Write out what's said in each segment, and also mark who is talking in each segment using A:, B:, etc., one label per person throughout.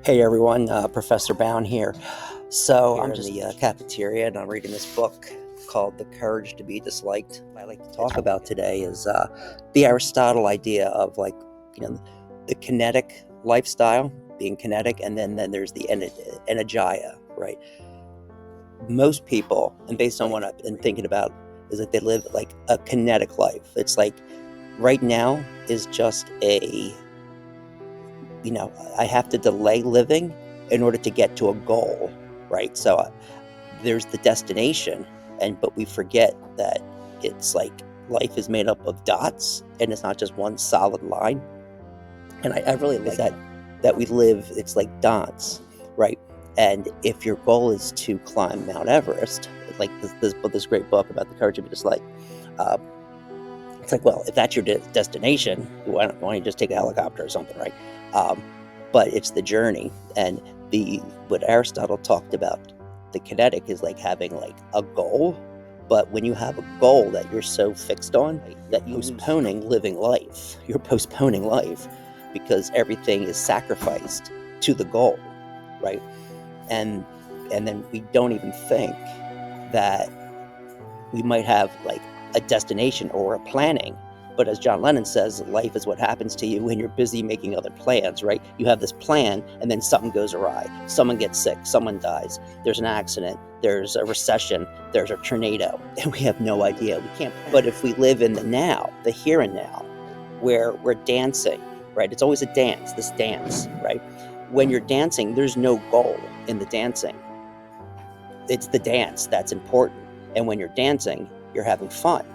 A: Hey everyone, Professor Bowne here. So I'm in the cafeteria and I'm reading this book called The Courage to Be Disliked. What I like to talk about today is the Aristotle idea of the kinetic lifestyle, being kinetic, and then there's the Energeia, right? Most people, and based on what I've been thinking about, is that they live like a kinetic life. It's like right now is just I have to delay living in order to get to a goal, right? So there's the destination, but we forget that it's like life is made up of dots, and it's not just one solid line. And I really like that we live, it's like dots, right? And if your goal is to climb Mount Everest, like this great book about the courage to be disliked, it's like, well, if that's your destination, why don't you just take a helicopter or something, right? But it's the journey, and what Aristotle talked about, the kinetic is like having like a goal. But when you have a goal that you're so fixed on, that you're postponing living life, you're postponing life because everything is sacrificed to the goal, right? And then we don't even think that we might have like a destination or a planning. But as John Lennon says, life is what happens to you when you're busy making other plans, right? You have this plan and then something goes awry. Someone gets sick, someone dies, there's an accident, there's a recession, there's a tornado, and we have no idea. We can't. But if we live in the now, the here and now, where we're dancing, right? It's always a dance, this dance, right? When you're dancing, there's no goal in the dancing. It's the dance that's important. And when you're dancing, you're having fun.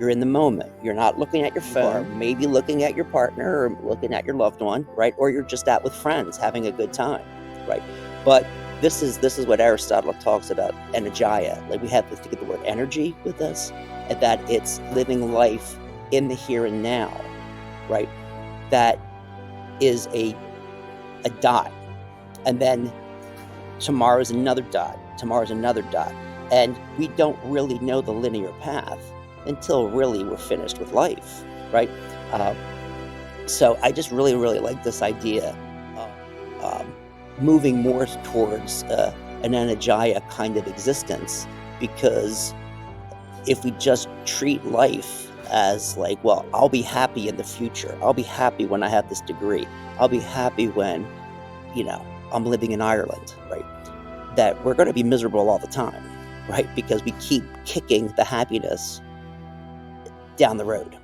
A: You're in the moment. You're not looking at your phone, maybe looking at your partner or looking at your loved one, right? Or you're just out with friends having a good time, right? But this is what Aristotle talks about, energeia. Like we have to get the word energy with this, and that it's living life in the here and now, right? That is a dot. And then tomorrow's another dot. Tomorrow's another dot. And we don't really know the linear path until really we're finished with life, right? So I just really like this idea of moving more towards an energeia kind of existence, because if we just treat life as like, well, I'll be happy in the future. I'll be happy when I have this degree. I'll be happy when, I'm living in Ireland, right? That we're going to be miserable all the time, right? Because we keep kicking the happiness down the road.